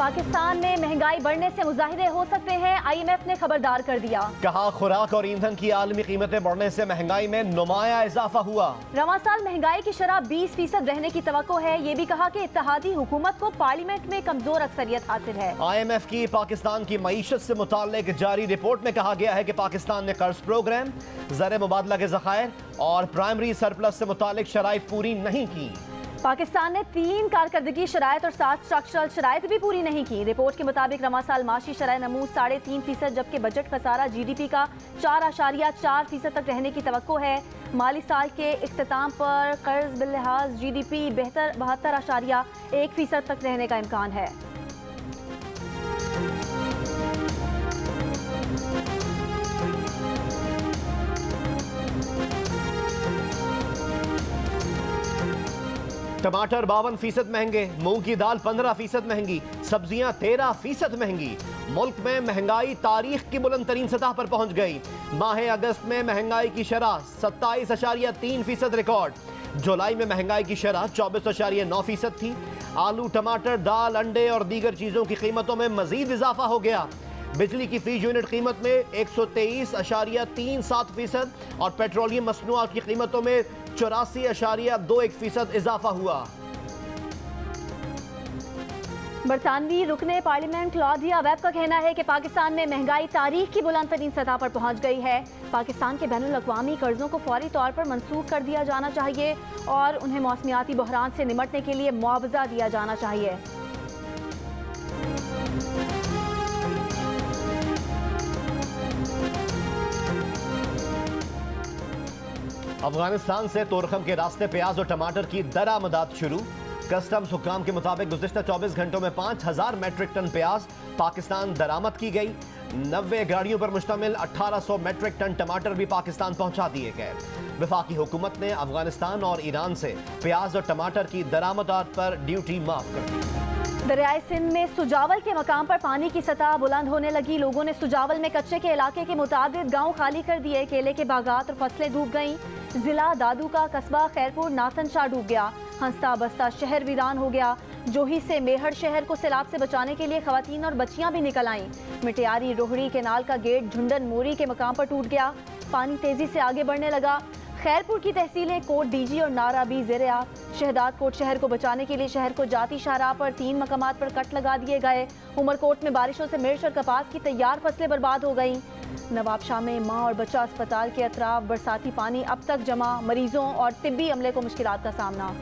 पाकिस्तान में महंगाई बढ़ने से मुजाहिरे हो सकते हैं, IMF ने खबरदार कर दिया। कहा खुराक और ईंधन की आलमी कीमतें बढ़ने से महंगाई में नुमाया इजाफा हुआ। रवां साल महंगाई की शरह 20% रहने की तवक्को है। ये भी कहा कि इत्तेहादी हुकूमत को पार्लियामेंट में कमजोर अक्सरियत हासिल है। IMF की पाकिस्तान की मईशत से मुताल्लिक जारी रिपोर्ट में कहा गया है कि पाकिस्तान ने कर्ज प्रोग्राम, ज़र मुबादला के ज़खायर और प्राइमरी सरप्लस से मुताल्लिक शराइत पूरी नहीं की। पाकिस्तान ने 3 कारकर्दगी शराइत और 7 स्ट्रक्चरल शराइत भी पूरी नहीं की। रिपोर्ट के मुताबिक रवां साल माशी शरह नमूद 3.5%, जबकि बजट खसारा GDP का 4.4% तक रहने की तवक्को है। माली साल के इख्तिताम पर कर्ज बिल्लिहाज GDP 72.1% तक रहने का इम्कान है। टमाटर 52% महंगे, मूंग की दाल 15% महंगी, सब्जियां 13% महंगी। मुल्क में महंगाई तारीख की बुलंद तरीन सतह पर पहुंच गई। माह अगस्त में महंगाई की शरह 27.3% रिकॉर्ड। जुलाई में महंगाई की शरह 24.9% थी। आलू, टमाटर, दाल, अंडे और दीगर चीज़ों की कीमतों में मजीद इजाफा हो गया। बिजली की फी यूनिट कीमत में 123.37% और पेट्रोलियम मसनूआत की कीमतों में 84.21% इजाफा हुआ। बरतानवी रुकने पार्लियामेंट क्लॉडिया वेब का कहना है कि पाकिस्तान में महंगाई तारीख की बुलंद तरीन सतह पर पहुंच गई है। पाकिस्तान के बैनुल अक़वामी कर्जों को फौरी तौर पर मनसूख कर दिया जाना चाहिए और उन्हें मौसमियाती बहरान से निमटने के लिए मुआवजा दिया जाना चाहिए। अफगानिस्तान से तोरखम के रास्ते प्याज और टमाटर की दरामदात शुरू। कस्टम्स हुक्काम के मुताबिक गुज़िश्ता 24 घंटों में 5000 मेट्रिक टन प्याज पाकिस्तान दरामद की गई। 90 गाड़ियों पर मुश्तमिल 1800 मेट्रिक टन टमाटर भी पाकिस्तान पहुंचा दिए गए। वफाकी हुकूमत ने अफगानिस्तान और ईरान से प्याज और टमाटर की दरामदात पर ड्यूटी माफ कर दी। दरियाए सिंध में सुजावल के मकाम पर पानी की सतह बुलंद होने लगी। लोगों ने सुजावल में कच्चे के इलाके के मुताबिक गांव खाली कर दिए। केले के बागात और फसलें डूब गईं। जिला दादू का कस्बा खैरपुर नाथन शाह डूब गया। हंसता बस्ता शहर वीरान हो गया। जोही से मेहर शहर को सैलाब से बचाने के लिए खवातीन और बच्चियां भी निकल आईं। मिटियारी रोहड़ी केनाल का गेट झुंडन मोरी के मकाम पर टूट गया। पानी तेजी से आगे बढ़ने लगा। खैरपुर की तहसीलें कोट डीजी और नारा भी ज़ेरे-आब। शहदाद कोट शहर को बचाने के लिए शहर को जाती शाहराह पर 3 मकामात पर कट लगा दिए गए। उमरकोट में बारिशों से मिर्च और कपास की तैयार फसलें बर्बाद हो गईं। नवाबशाह में माँ और बच्चा अस्पताल के अतराफ बरसाती पानी अब तक जमा। मरीजों और तिब्बी अमले को मुश्किलात का सामना।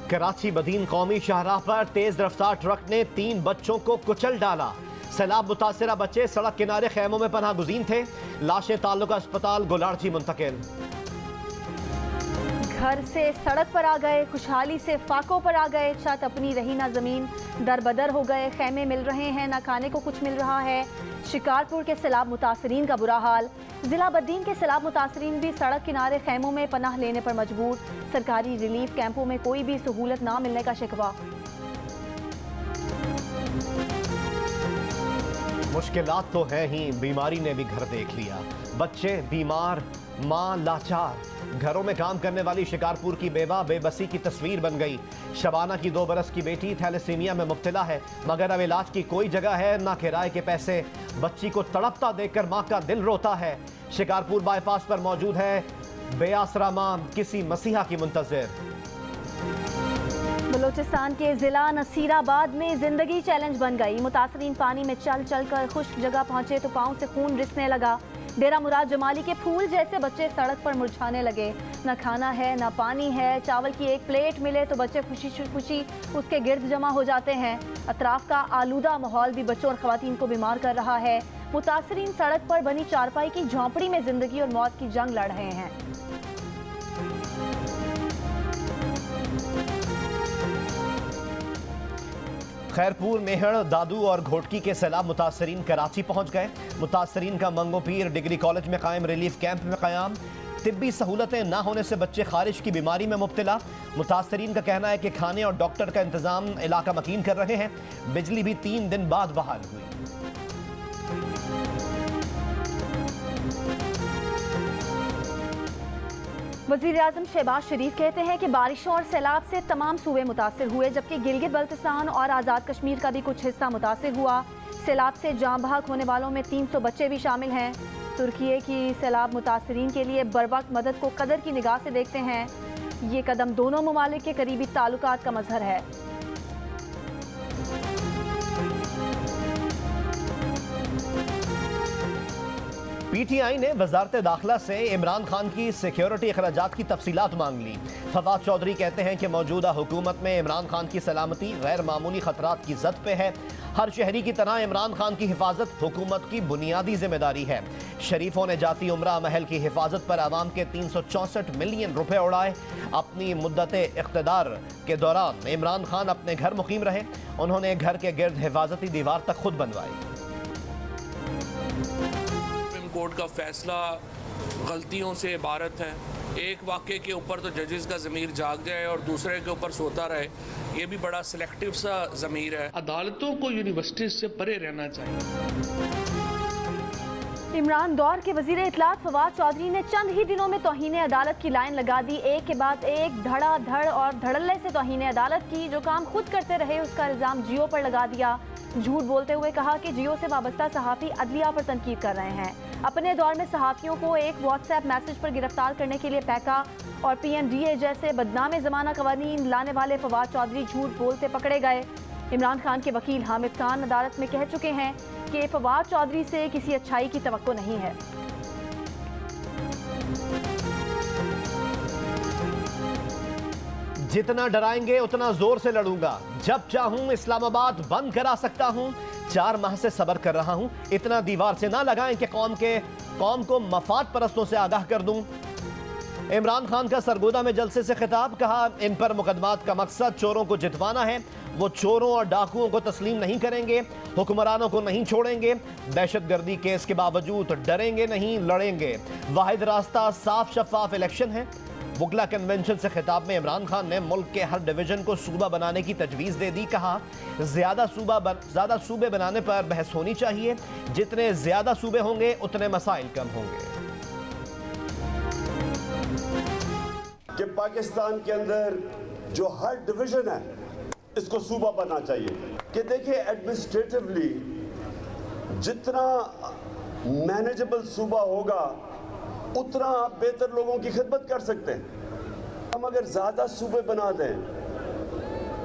कराची बदीन कौमी शाहराह पर तेज रफ्तार ट्रक ने 3 बच्चों को कुचल डाला। सैलाब मुतासिरा बच्चे सड़क किनारे खैमों में पनाह गुज़ीन थे। लाशें ताल्लुका अस्पताल गोलारची मुंतकिल। घर से सड़क पर आ गए, खुशहाली से फाकों पर आ गए। छत अपनी रही ना जमीन, दर बदर हो गए। खैमे मिल रहे हैं ना खाने को कुछ मिल रहा है। शिकारपुर के सैलाब मुतासरीन का बुरा हाल। जिला बद्दीन के सैलाब मुतासरीन भी सड़क किनारे खैमों में पनाह लेने पर मजबूर। सरकारी रिलीफ कैंपों में कोई भी सहूलत ना मिलने का शिकवा। मुश्किलात तो है ही, बीमारी ने भी घर देख लिया। बच्चे बीमार, माँ लाचार। घरों में काम करने वाली शिकारपुर की बेवा बेबसी की तस्वीर बन गई। शबाना की 2 बरस की बेटी थैलेसीमिया में मुब्तला है, मगर अब इलाज की कोई जगह है ना किराए के पैसे। बच्ची को तड़पता देखकर माँ का दिल रोता है। शिकारपुर बाईपास पर मौजूद है बेआसरा माँ, किसी मसीहा की मुंतज़िर। बलूचिस्तान के जिला नसीराबाद में जिंदगी चैलेंज बन गई। मुतासरीन पानी में चल चल कर खुश्क जगह पहुंचे तो पाँव से खून रिसने लगा। डेरा मुराद जमाली के फूल जैसे बच्चे सड़क पर मुरझाने लगे। न खाना है न पानी है। चावल की एक प्लेट मिले तो बच्चे खुशी खुशी उसके गिर्द जमा हो जाते हैं। अतराफ का आलूदा माहौल भी बच्चों और खवातीन को बीमार कर रहा है। मुतासरीन सड़क पर बनी चारपाई की झोंपड़ी में जिंदगी और मौत की जंग लड़ रहे हैं। खैरपुर, मेहड़, दादू और घोटकी के सैलाब मुतासरीन कराची पहुंच गए। मुतासरीन का मंगो पीर डिग्री कॉलेज में कायम रिलीफ कैंप में क़याम। तिब्बी सहूलतें ना होने से बच्चे खारिश की बीमारी में मुब्तला। मुतासरीन का कहना है कि खाने और डॉक्टर का इंतजाम इलाका मकीन कर रहे हैं। बिजली भी 3 दिन बाद बहाल हुई। वज़ीर-ए-आज़म शहबाज शरीफ कहते हैं कि बारिशों और सैलाब से तमाम सूबे मुतासिर हुए, जबकि गिलगित बल्तिस्तान और आज़ाद कश्मीर का भी कुछ हिस्सा मुतासिर हुआ। सैलाब से जाँ बहक होने वालों में 300 बच्चे भी शामिल हैं। तुर्की की सैलाब मुतासरीन के लिए बरवक्त मदद को कदर की निगाह से देखते हैं। ये कदम दोनों ममालिक के करीबी ताल्लुकात का मजहर है। पीटीआई ने वजारत दाखिला से इमरान खान की सिक्योरिटी अखराजात की तफसीलात मांग ली। फवाद चौधरी कहते हैं कि मौजूदा हुकूमत में इमरान खान की सलामती गैर मामूली खतरात की जद पे है। हर शहरी की तरह इमरान खान की हिफाजत हुकूमत की बुनियादी जिम्मेदारी है। शरीफों ने जाती उमरा महल की हिफाजत पर आवाम के 364 मिलियन रुपए उड़ाए। अपनी मुद्दत इख्तदार के दौरान इमरान खान अपने घर मुकीम रहे। उन्होंने घर के गिर्द हिफाजती दीवार तक खुद बनवाई। कोर्ट का फैसला गलतियों से इबारत है। एक वाक़े के ऊपर तो जजेस का ज़मीर जाग जाए और दूसरे के ऊपर सोता रहे, ये भी बड़ा सिलेक्टिव सा ज़मीर है। अदालतों को यूनिवर्सिटीज़ से परे रहना चाहिए। इमरान दौर के वजीर इत्तलात फवाद चौधरी ने चंद ही दिनों में तौहीन अदालत की लाइन लगा दी। एक के बाद एक धड़ाधड़ और धड़ल्ले से तौहीन अदालत की। जो काम खुद करते रहे उसका इल्ज़ाम जियो पर लगा दिया। झूठ बोलते हुए कहा कि जियो से वाबस्ता सहाफ़ी अदलिया पर तनकीद कर रहे हैं। अपने दौर में सहाफ़ियों को एक व्हाट्सएप मैसेज पर गिरफ्तार करने के लिए पैका और PMDA जैसे बदनाम ज़माना कवानीन लाने वाले फवाद चौधरी झूठ बोलते पकड़े गए। इमरान खान के वकील हामिद खान अदालत में कह चुके हैं कि फवाद चौधरी से किसी अच्छाई की तवक्को नहीं है। जितना डराएंगे उतना जोर से लड़ूंगा। जब चाहूं इस्लामाबाद बंद करा सकता हूं। 4 माह से सब्र कर रहा हूं। इतना दीवार से ना लगाएं कि कौम को मफाद परस्तों से आगाह कर दूं। इमरान खान का सरगोदा में जलसे से खिताब। कहा, इन पर मुकदमात का मकसद चोरों को जितवाना है। वो चोरों और डाकुओं को तस्लीम नहीं करेंगे, हुक्मरानों को नहीं छोड़ेंगे। दहशतगर्दी केस के बावजूद डरेंगे नहीं, लड़ेंगे। वाहिद रास्ता साफ शफाफ इलेक्शन है। वकला कन्वेंशन से खिताब में इमरान खान ने मुल्क के हर डिवीजन को सूबा बनाने की तजवीज़ दे दी। कहा, ज़्यादा सूबे बनाने पर बहस होनी चाहिए। जितने ज़्यादा सूबे होंगे उतने मसाइल कम होंगे। कि पाकिस्तान के अंदर जो हर डिवीजन है इसको सूबा बनना चाहिए। कि देखिए, एडमिनिस्ट्रेटिवली जितना मैनेजेबल सूबा होगा उतना आप बेहतर लोगों की खिदमत कर सकते हैं। हम अगर ज़्यादा सूबे बना दें,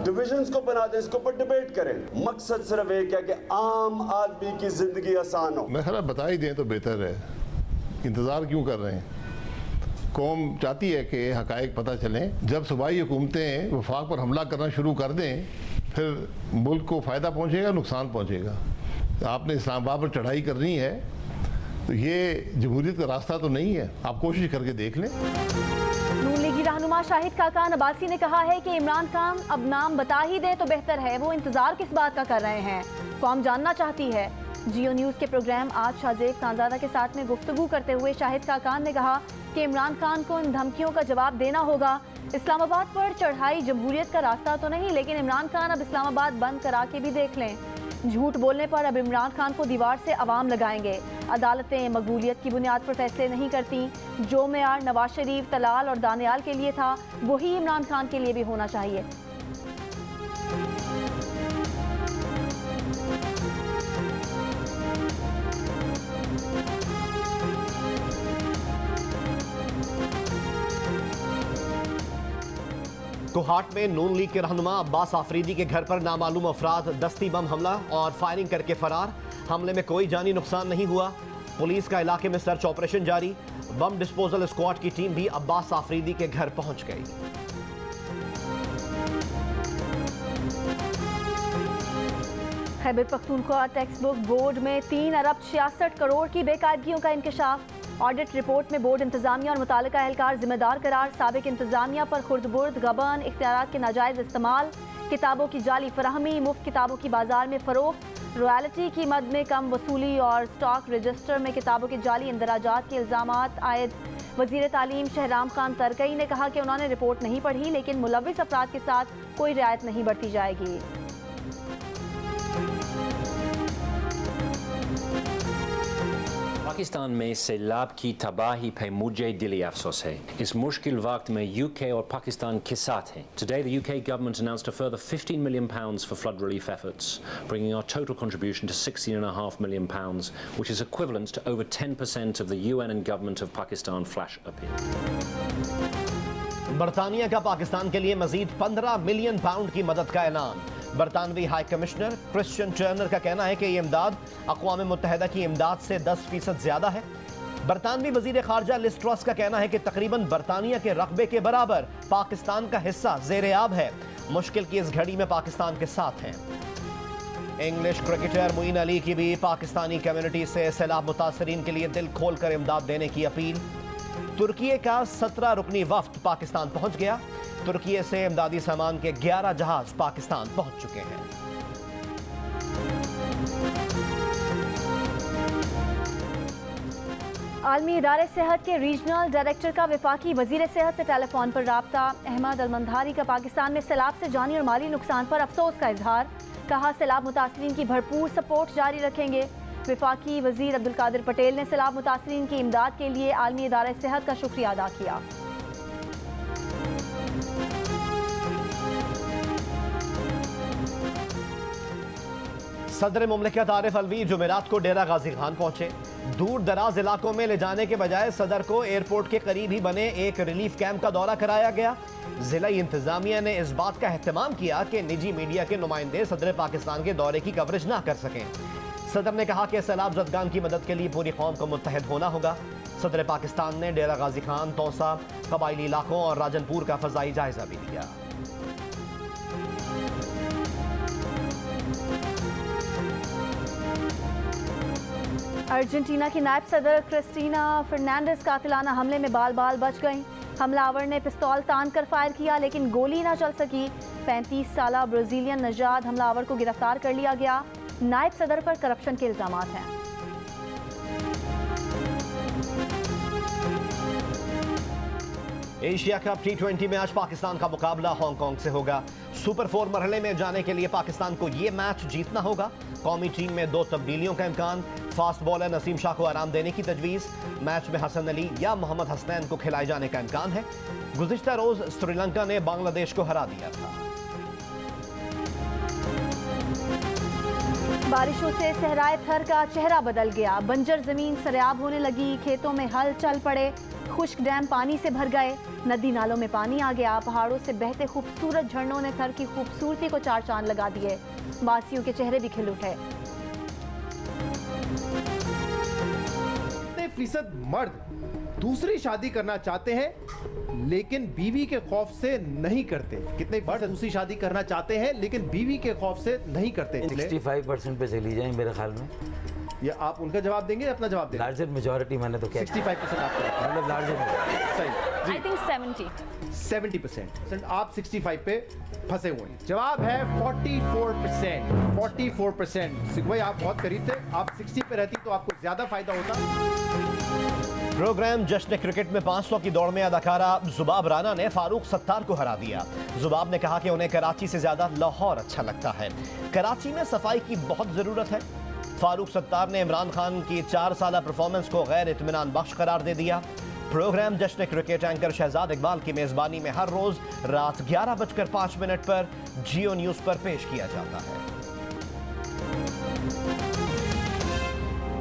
डिविजन्स को बना दें, इसके ऊपर डिबेट करें। मकसद सिर्फ एक है कि आम आदमी की ज़िंदगी आसान हो। मैं खरा बता ही दें तो बेहतर है। इंतज़ार क्यों कर रहे हैं? कौम चाहती है कि हकायक पता चलें। जब सूबाई हुकूमतें वफाक पर हमला करना शुरू कर दें, फिर मुल्क को फ़ायदा पहुँचेगा, नुकसान पहुँचेगा। आपने इस्लामाबाद पर चढ़ाई करनी है तो ये जमहूरियत का रास्ता तो नहीं है। आप कोशिश करके देख लें। नून लीगी रहनुमा शाहिद खाकान अब्बासी ने कहा है कि इमरान खान अब नाम बता ही दे तो बेहतर है। वो इंतजार किस बात का कर रहे हैं, कौम जानना चाहती है। जियो न्यूज़ के प्रोग्राम आज शाहजेब खानजादा के साथ में गुफ्तगू करते हुए शाहिद खाकान ने कहा कि इमरान खान को इन धमकियों का जवाब देना होगा। इस्लामाबाद पर चढ़ाई जमहूरियत का रास्ता तो नहीं, लेकिन इमरान खान अब इस्लामाबाद बंद करा के भी देख लें। झूठ बोलने पर अब इमरान खान को दीवार से अवाम लगाएंगे। अदालतें मकबूलियत की बुनियाद पर फैसले नहीं करती। जो मेयार नवाज शरीफ, तलाल और दानियाल के लिए था वही इमरान खान के लिए भी होना चाहिए। कोहाट में नून लीग के रहनुमा अब्बास आफरीदी के घर पर नामालूम अफराद दस्ती बम हमला और फायरिंग करके फरार। हमले में कोई जानी नुकसान नहीं हुआ। पुलिस का इलाके में सर्च ऑपरेशन जारी। बम डिस्पोजल स्क्वाड की टीम भी अब्बास आफरीदी के घर पहुंच गई। Khyber Pakhtunkhwa text book board में 3 अरब 66 करोड़ की बेकायदगियों का इंकशाफ। ऑडिट रिपोर्ट में बोर्ड इंतजामिया और मुतालिका एहलकार जिम्मेदार करार। साबिक इंतजामिया पर खुर्द-बुर्द, गबन, इख्तियारात के नाजायज़ इस्तेमाल, किताबों की जाली फराहमी, मुफ्त किताबों की बाजार में फ़रोख्त, रॉयल्टी की मद में कम वसूली और स्टॉक रजिस्टर में किताबों की जाली इंदराजात के इल्ज़ामात आयद। वज़ीर तालीम शहराम खान तरकई ने कहा कि उन्होंने रिपोर्ट नहीं पढ़ी, लेकिन मुलव्विस अफराद के साथ कोई रियायत नहीं बरती जाएगी। पाकिस्तान में सैलाब की तबाही पे मुझे दिली अफसोस है। इस मुश्किल वक्त में UK और पाकिस्तान के साथ हैं। Today the UK government announced a further £15 million for flood relief efforts, bringing our total contribution to £16.5 million, which is equivalent to over 10% of the UN and government of Pakistan flash appeal. बरतानिया का पाकिस्तान के लिए मजीद 15 million pound की मदद का ऐलान। बरतानवी high commissioner Christian Turner का कहना है कि ये इमदाद अक़वाम मुत्तहिदा की इमदाद से 10% ज्यादा है। बरतानवी वजीर खारजा लिज ट्रस का कहना है कि तकरीबन बरतानिया के रकबे के बराबर पाकिस्तान का हिस्सा ज़ेर-ए-आब है। मुश्किल की इस घड़ी में पाकिस्तान के साथ हैं। इंग्लिश क्रिकेटर मोइन अली की भी पाकिस्तानी कम्युनिटी से सैलाब मुतासरीन के लिए दिल खोल कर इमदाद देने की अपील। तुर्की का 17 रुकनी वफ्द पाकिस्तान पहुंच गया। तुर्की से इमदादी सामान के 11 जहाज पाकिस्तान पहुंच चुके हैं। आलमी इदारे सेहत के रीजनल डायरेक्टर का वफाकी वजीर सेहत से टेलीफोन पर राब्ता। अहमद अलमंधारी का पाकिस्तान में सैलाब से जानी और माली नुकसान पर अफसोस का इजहार। कहा सैलाब मुतासरीन की भरपूर सपोर्ट जारी रखेंगे। वफाकी वजीर अब्दुल कादिर पटेल ने सैलाब मुतासरीन की इमदाद के लिए आलमी इदारे सेहत का शुक्रिया अदा किया। सदर मुमलिकत आरिफ अलवी जुमेरात को डेरा गाजी खान पहुंचे। दूर दराज इलाकों में ले जाने के बजाय सदर को एयरपोर्ट के करीब ही बने एक रिलीफ कैंप का दौरा कराया गया। जिला इंतजामिया ने इस बात का एहतमाम किया कि निजी मीडिया के नुमाइंदे सदर पाकिस्तान के दौरे की कवरेज ना कर सकें। सदर ने कहा कि सैलाब ज़दगान की मदद के लिए पूरी कौम को मुत्तहिद होना होगा। सदर पाकिस्तान ने डेरा गाजी खान, तौसा, कबायली इलाकों और राजनपुर का फ़ज़ाई जायजा भी लिया। अर्जेंटीना की नायब सदर क्रिस्टीना फर्नांडिस कातिलाना हमले में बाल बाल बच गईं। हमलावर ने पिस्तौल तान कर फायर किया लेकिन गोली ना चल सकी। 35 साला ब्राज़ीलियन नजाद हमलावर को गिरफ्तार कर लिया गया। नायब सदर पर करप्शन के इल्जामात हैं। एशिया कप T20 में आज पाकिस्तान का मुकाबला हांगकांग से होगा। सुपर 4 मरहले में जाने के लिए पाकिस्तान को ये मैच जीतना होगा। कौमी टीम में 2 तब्दीलियों का इम्कान। फास्ट बॉलर नसीम शाह को आराम देने की तजवीज़। मैच में हसन अली या मोहम्मद हसनैन को खिलाए जाने का इम्कान है। गुज़िश्ता रोज श्रीलंका ने बांग्लादेश को हरा दिया था। बारिशों से सहराए थर का चेहरा बदल गया। बंजर जमीन सरेआब होने लगी। खेतों में हल चल पड़े। खुश्क डैम पानी से भर गए। नदी नालों में पानी आ गया। पहाड़ों से बहते खूबसूरत झरनों ने थर की खूबसूरती को चार चांद लगा दिए। वासियों के चेहरे भी खिल उठे। कितने फीसद मर्द दूसरी शादी करना चाहते हैं लेकिन बीवी के खौफ से नहीं करते? कितने मर्द दूसरी शादी करना चाहते हैं लेकिन बीवी के खौफ से नहीं करते? 65% पे चली जाए मेरे ख्याल में। ये आप उनका जवाब देंगे अपना जवाब देंगे? लार्जर मेजॉरिटी मैंने तो क्या 65% आपका मतलब लार्जर सही। I think 70%। आप 65 पे फंसे हुए हैं। जवाब है 44%। 44%। भाई आप बहुत करीब थे। आप 60 पे रहती तो आपको ज्यादा फायदा होता। प्रोग्राम जश्न क्रिकेट में 500 की दौड़ में अदाकारा जुबाब राना ने फारूक सत्तार को हरा दिया। जुबाब ने कहा कि उन्हें कराची से ज्यादा लाहौर अच्छा लगता है। कराची में सफाई की बहुत जरूरत है। फारूक सत्तार ने इमरान खान की 4 साला परफॉर्मेंस को गैर इत्मीनान बख्श करार दे दिया। प्रोग्राम जश्न क्रिकेट एंकर शहजाद इकबाल की मेजबानी में हर रोज रात 11:05 पर जियो न्यूज पर पेश किया जाता है।